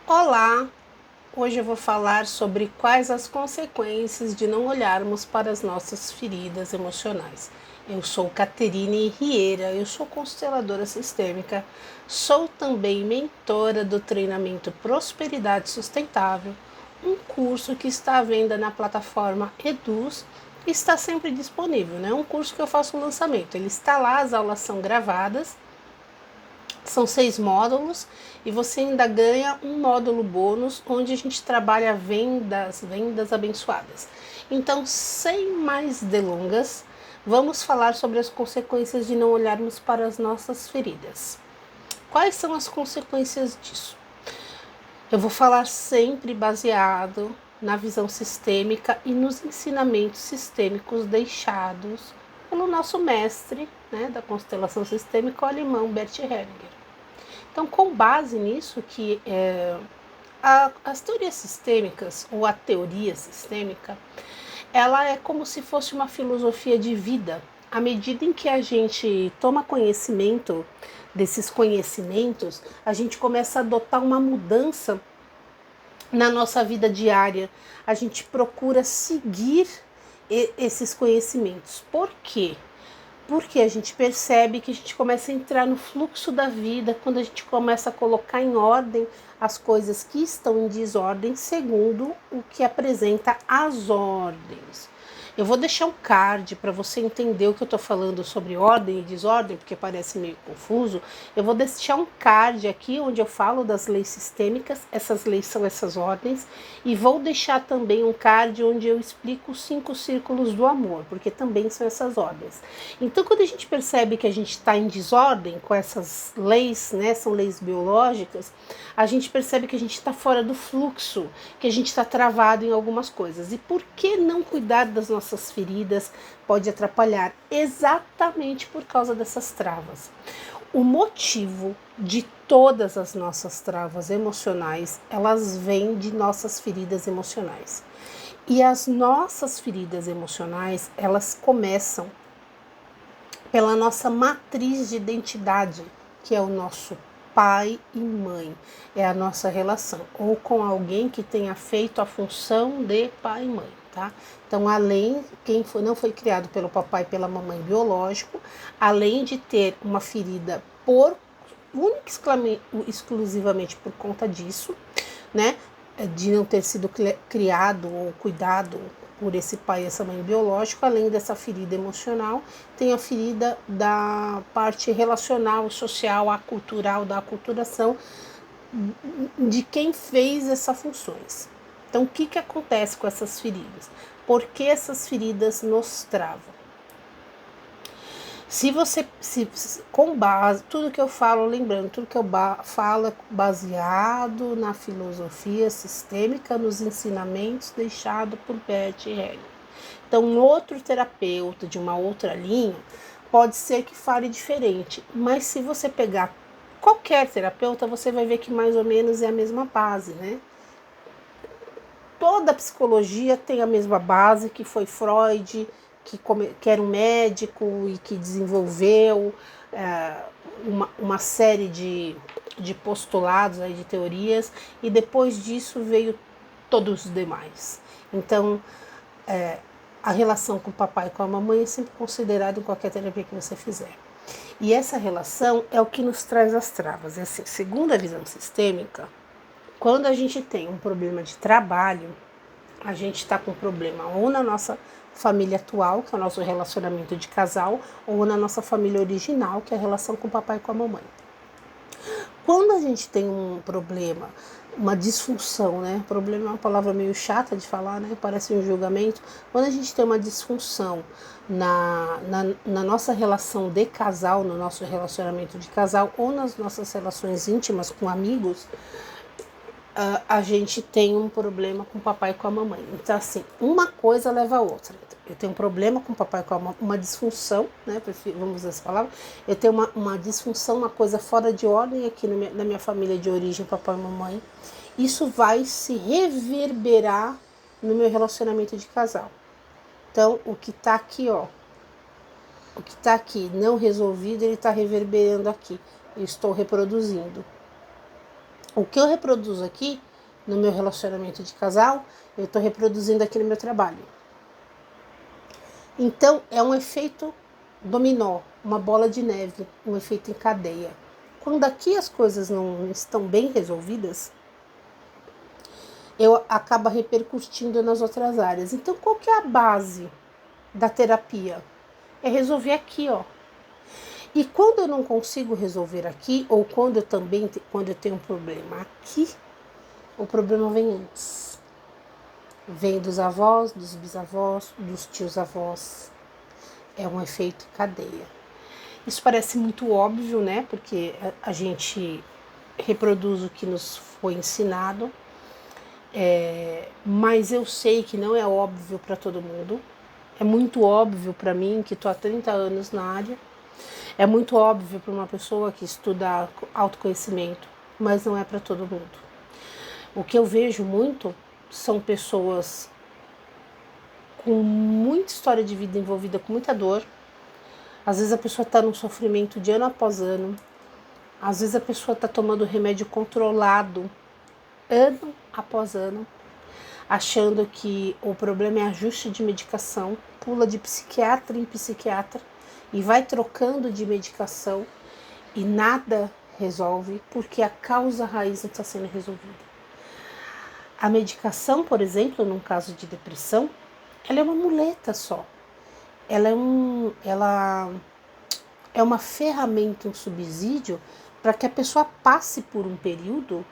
Olá! Hoje eu vou falar sobre quais as consequências de não olharmos para as nossas feridas emocionais. Eu sou Caterine Rieira, eu sou consteladora sistêmica, sou também mentora do treinamento Prosperidade Sustentável, um curso que está à venda na plataforma Eduz e está sempre disponível, né? Um curso que eu faço o lançamento, ele está lá, as aulas são gravadas. São 6 módulos e você ainda ganha um módulo bônus onde a gente trabalha vendas abençoadas. Então, sem mais delongas, vamos falar sobre as consequências de não olharmos para as nossas feridas. Quais são as consequências disso? Eu vou falar sempre baseado na visão sistêmica e nos ensinamentos sistêmicos deixados pelo nosso mestre, né, da constelação sistêmica, o alemão Bert Hellinger. Então, com base nisso, as teorias sistêmicas, ou a teoria sistêmica, ela é como se fosse uma filosofia de vida. À medida em que a gente toma conhecimento desses conhecimentos, a gente começa a adotar uma mudança na nossa vida diária. A gente procura seguir esses conhecimentos. Por quê? Porque a gente percebe que a gente começa a entrar no fluxo da vida quando a gente começa a colocar em ordem as coisas que estão em desordem segundo o que apresenta as ordens. Eu vou deixar um card para você entender o que eu estou falando sobre ordem e desordem, porque parece meio confuso. Eu vou deixar um card aqui onde eu falo das leis sistêmicas, essas leis são essas ordens, e vou deixar também um card onde eu explico os 5 círculos do amor, porque também são essas ordens. Então, quando a gente percebe que a gente está em desordem com essas leis, né, são leis biológicas, a gente percebe que a gente está fora do fluxo, que a gente está travado em algumas coisas. E por que não cuidar das nossas feridas pode atrapalhar? Exatamente por causa dessas travas. O motivo de todas as nossas travas emocionais, elas vêm de nossas feridas emocionais. E as nossas feridas emocionais, elas começam pela nossa matriz de identidade, que é o nosso pai e mãe, é a nossa relação, ou com alguém que tenha feito a função de pai e mãe, tá? Então, quem não foi criado pelo papai e pela mamãe biológico, além de ter uma ferida exclusivamente por conta disso, né? De não ter sido criado ou cuidado por esse pai e essa mãe biológico, além dessa ferida emocional, tem a ferida da parte relacional, social, acultural, da aculturação de quem fez essas funções. Então, o que acontece com essas feridas? Por que essas feridas nos travam? Se você, com base, tudo que eu falo, lembrando, tudo que eu falo é baseado na filosofia sistêmica, nos ensinamentos deixados por Bert Hellinger. Então, um outro terapeuta de uma outra linha pode ser que fale diferente, mas se você pegar qualquer terapeuta, você vai ver que mais ou menos é a mesma base, né? Toda a psicologia tem a mesma base, que foi Freud, que era um médico e que desenvolveu uma série de postulados, aí, de teorias, e depois disso veio todos os demais. Então, a relação com o papai e com a mamãe é sempre considerada em qualquer terapia que você fizer. E essa relação é o que nos traz as travas. É assim, segundo a visão sistêmica, quando a gente tem um problema de trabalho, a gente está com um problema ou na nossa família atual, que é o nosso relacionamento de casal, ou na nossa família original, que é a relação com o papai e com a mamãe. Quando a gente tem um problema, uma disfunção, né? Problema é uma palavra meio chata de falar, né? Parece um julgamento. Quando a gente tem uma disfunção na nossa relação de casal, no nosso relacionamento de casal, ou nas nossas relações íntimas com amigos, a gente tem um problema com o papai e com a mamãe. Então, assim, uma coisa leva a outra. Eu tenho um problema com o papai e com a mamãe, uma disfunção, né? Vamos usar essa palavra. Eu tenho uma disfunção, uma coisa fora de ordem aqui na minha família de origem, papai e mamãe. Isso vai se reverberar no meu relacionamento de casal. Então, o que tá aqui, ó, o que tá aqui não resolvido, ele tá reverberando aqui. Eu estou reproduzindo. O que eu reproduzo aqui no meu relacionamento de casal, eu estou reproduzindo aqui no meu trabalho. Então, é um efeito dominó, uma bola de neve, um efeito em cadeia. Quando aqui as coisas não estão bem resolvidas, eu acabo repercutindo nas outras áreas. Então, qual que é a base da terapia? É resolver aqui, ó. E quando eu não consigo resolver aqui, ou quando eu tenho um problema aqui, o problema vem antes. Vem dos avós, dos bisavós, dos tios-avós. É um efeito cadeia. Isso parece muito óbvio, né? Porque a gente reproduz o que nos foi ensinado. Mas eu sei que não é óbvio para todo mundo. É muito óbvio para mim, que estou há 30 anos na área. É muito óbvio para uma pessoa que estuda autoconhecimento, mas não é para todo mundo. O que eu vejo muito são pessoas com muita história de vida envolvida, com muita dor. Às vezes a pessoa está num sofrimento de ano após ano. Às vezes a pessoa está tomando remédio controlado, ano após ano, achando que o problema é ajuste de medicação, pula de psiquiatra em psiquiatra e vai trocando de medicação e nada resolve porque a causa raiz não está sendo resolvida. A medicação, por exemplo, num caso de depressão, ela é uma muleta só. Ela é uma ferramenta, um subsídio para que a pessoa passe por um período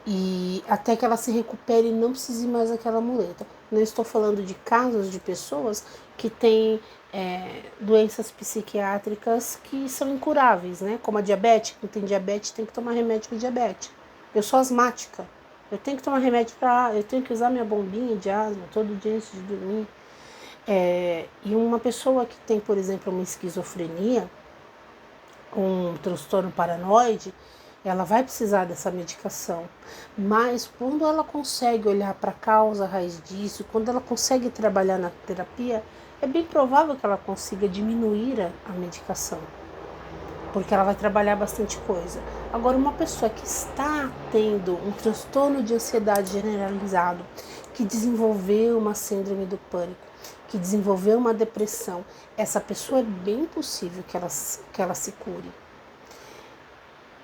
e até que ela se recupere e não precise mais daquela muleta. Não estou falando de casos de pessoas que têm doenças psiquiátricas que são incuráveis, né? Como a diabetes. Quem tem diabetes tem que tomar remédio para diabetes. Eu sou asmática. Eu tenho que tomar remédio eu tenho que usar minha bombinha de asma todo dia antes de dormir. E uma pessoa que tem, por exemplo, uma esquizofrenia, um transtorno paranoide, ela vai precisar dessa medicação. Mas quando ela consegue olhar para a causa, a raiz disso, quando ela consegue trabalhar na terapia, é bem provável que ela consiga diminuir a medicação, porque ela vai trabalhar bastante coisa. Agora, uma pessoa que está tendo um transtorno de ansiedade generalizado, que desenvolveu uma síndrome do pânico, que desenvolveu uma depressão, essa pessoa é bem possível que ela se cure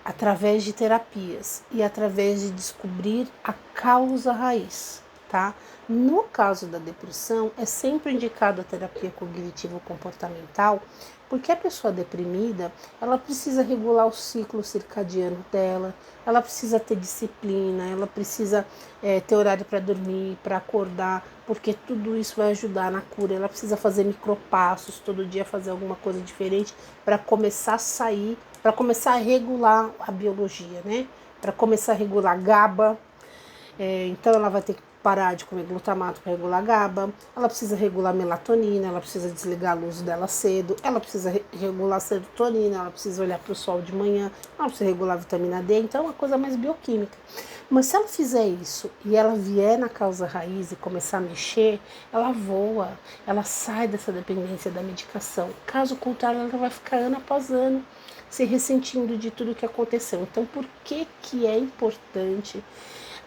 através de terapias e através de descobrir a causa raiz, tá? No caso da depressão, é sempre indicado a terapia cognitivo-comportamental, porque a pessoa deprimida, ela precisa regular o ciclo circadiano dela, ela precisa ter disciplina, ela precisa ter horário para dormir, para acordar, porque tudo isso vai ajudar na cura. Ela precisa fazer micropassos, todo dia fazer alguma coisa diferente para começar a sair, para começar a regular a biologia, né? Para começar a regular GABA. Então ela vai ter que parar de comer glutamato para regular GABA, ela precisa regular melatonina, ela precisa desligar a luz dela cedo, ela precisa regular a serotonina, ela precisa olhar para o sol de manhã, ela precisa regular a vitamina D, então é uma coisa mais bioquímica. Mas se ela fizer isso e ela vier na causa raiz e começar a mexer, ela voa, ela sai dessa dependência da medicação. Caso contrário, ela vai ficar ano após ano se ressentindo de tudo que aconteceu. Então, por que é importante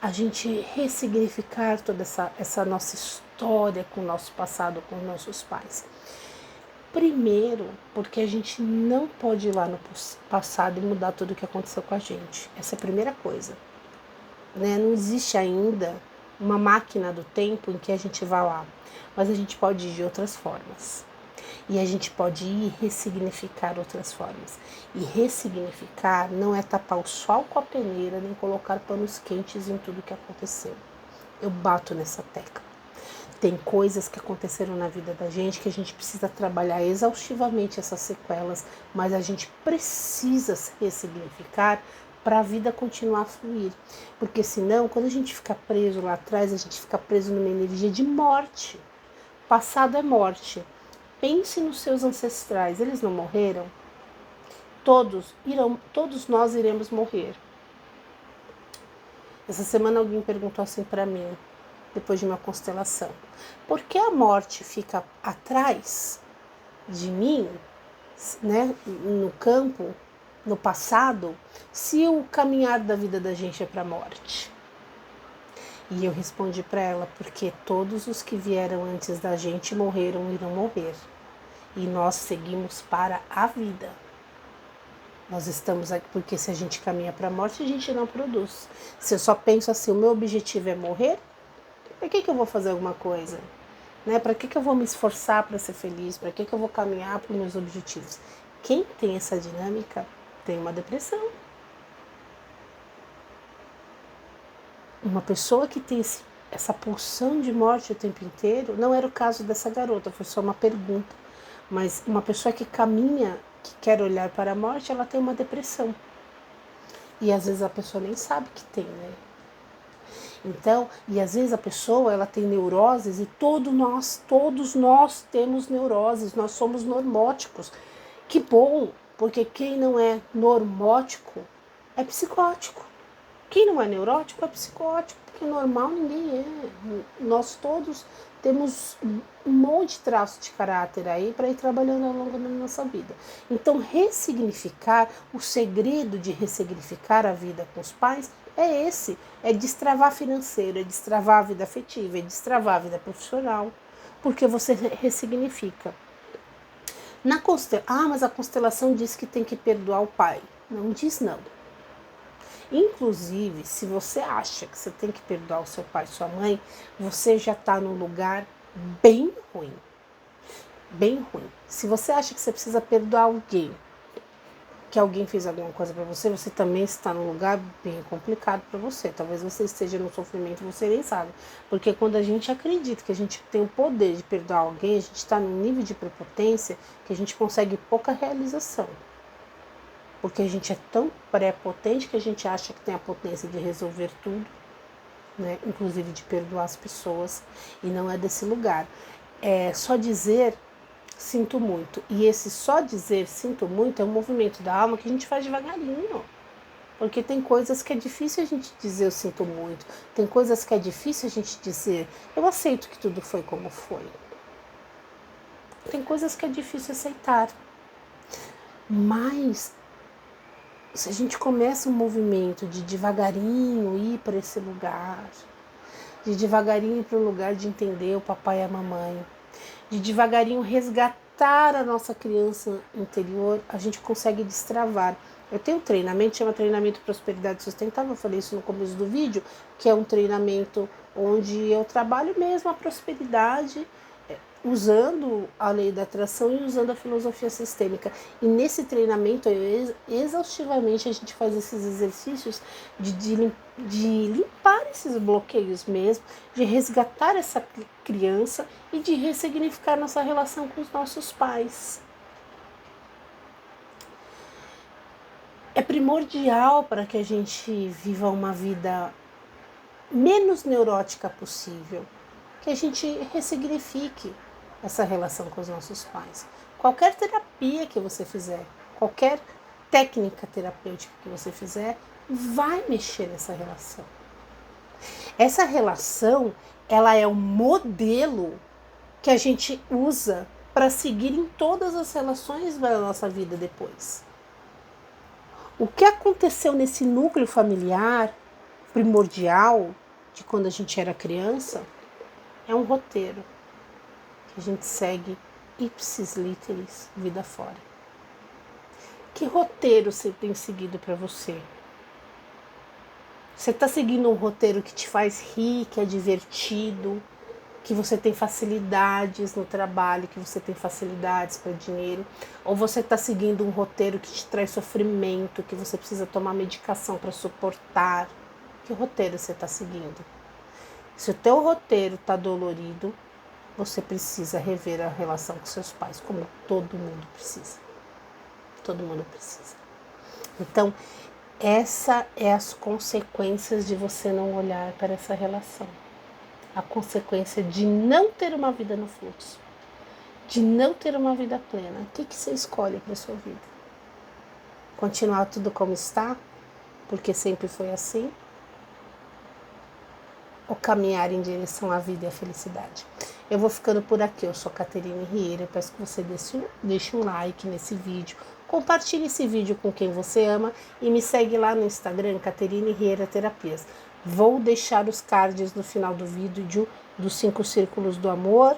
a gente ressignificar toda essa nossa história com o nosso passado, com os nossos pais? Primeiro, porque a gente não pode ir lá no passado e mudar tudo o que aconteceu com a gente. Essa é a primeira coisa, né? Não existe ainda uma máquina do tempo em que a gente vá lá, mas a gente pode ir de outras formas. E a gente pode ir e ressignificar outras formas. E ressignificar não é tapar o sol com a peneira, nem colocar panos quentes em tudo que aconteceu. Eu bato nessa tecla. Tem coisas que aconteceram na vida da gente que a gente precisa trabalhar exaustivamente essas sequelas, mas a gente precisa ressignificar para a vida continuar a fluir. Porque senão, quando a gente fica preso lá atrás, a gente fica preso numa energia de morte. Passado é morte. Pense nos seus ancestrais, eles não morreram? Todos nós iremos morrer. Essa semana alguém perguntou assim para mim, depois de uma constelação: por que a morte fica atrás de mim, né, no campo, no passado se o caminhar da vida da gente é para a morte? E eu respondi para ela, porque todos os que vieram antes da gente morreram e irão morrer. E nós seguimos para a vida. Nós estamos aqui porque se a gente caminha para a morte, a gente não produz. Se eu só penso assim, o meu objetivo é morrer, para que eu vou fazer alguma coisa? Né? Para que eu vou me esforçar para ser feliz? Para que eu vou caminhar para os meus objetivos? Quem tem essa dinâmica tem uma depressão. Uma pessoa que tem essa pulsão de morte o tempo inteiro, não era o caso dessa garota, foi só uma pergunta. Mas uma pessoa que caminha, que quer olhar para a morte, ela tem uma depressão. E às vezes a pessoa nem sabe que tem, né? Então, e às vezes a pessoa, ela tem neuroses e todos nós temos neuroses, nós somos normóticos. Que bom, porque quem não é normótico é psicótico. Quem não é neurótico é psicótico, porque normal ninguém é. Nós todos temos um monte de traços de caráter aí para ir trabalhando ao longo da nossa vida. Então, ressignificar, o segredo de ressignificar a vida com os pais é esse, é destravar financeiro, é destravar a vida afetiva, é destravar a vida profissional, porque você ressignifica. Mas a constelação diz que tem que perdoar o pai. Não diz não. Inclusive, se você acha que você tem que perdoar o seu pai e sua mãe, você já está num lugar bem ruim. Bem ruim. Se você acha que você precisa perdoar alguém, que alguém fez alguma coisa para você, você também está num lugar bem complicado para você. Talvez você esteja no sofrimento e você nem sabe. Porque quando a gente acredita que a gente tem o poder de perdoar alguém, a gente está num nível de prepotência que a gente consegue pouca realização. Porque a gente é tão prepotente que a gente acha que tem a potência de resolver tudo, né? Inclusive de perdoar as pessoas, e não é desse lugar. É só dizer sinto muito. E esse só dizer sinto muito é um movimento da alma que a gente faz devagarinho. Porque tem coisas que é difícil a gente dizer eu sinto muito. Tem coisas que é difícil a gente dizer eu aceito que tudo foi como foi. Tem coisas que é difícil aceitar. Mas se a gente começa um movimento de devagarinho ir para esse lugar, de devagarinho ir para o lugar de entender o papai e a mamãe, de devagarinho resgatar a nossa criança interior, a gente consegue destravar. Eu tenho um treinamento, chama Treinamento Prosperidade Sustentável, eu falei isso no começo do vídeo, que é um treinamento onde eu trabalho mesmo a prosperidade, usando a lei da atração e usando a filosofia sistêmica. E nesse treinamento, exaustivamente, a gente faz esses exercícios de limpar esses bloqueios mesmo, de resgatar essa criança e de ressignificar nossa relação com os nossos pais. É primordial para que a gente viva uma vida menos neurótica possível, que a gente ressignifique essa relação com os nossos pais. Qualquer terapia que você fizer, qualquer técnica terapêutica que você fizer, vai mexer nessa relação. Essa relação, ela é um modelo que a gente usa para seguir em todas as relações da nossa vida depois. O que aconteceu nesse núcleo familiar primordial de quando a gente era criança é um roteiro que a gente segue ipsis literis, vida fora. Que roteiro você tem seguido para você? Você está seguindo um roteiro que te faz rir, que é divertido, que você tem facilidades no trabalho, que você tem facilidades para dinheiro? Ou você está seguindo um roteiro que te traz sofrimento, que você precisa tomar medicação para suportar? Que roteiro você está seguindo? Se o teu roteiro está dolorido, você precisa rever a relação com seus pais, como todo mundo precisa. Todo mundo precisa. Então, essa é as consequências de você não olhar para essa relação. A consequência de não ter uma vida no fluxo, de não ter uma vida plena. O que você escolhe para a sua vida? Continuar tudo como está, porque sempre foi assim? Ou caminhar em direção à vida e à felicidade? Eu vou ficando por aqui. Eu sou Caterine Rieira. Eu peço que você deixe um like nesse vídeo, Compartilhe esse vídeo com quem você ama e me segue lá no Instagram, Caterine Riera Terapias. Vou deixar os cards no final do vídeo dos 5 círculos do amor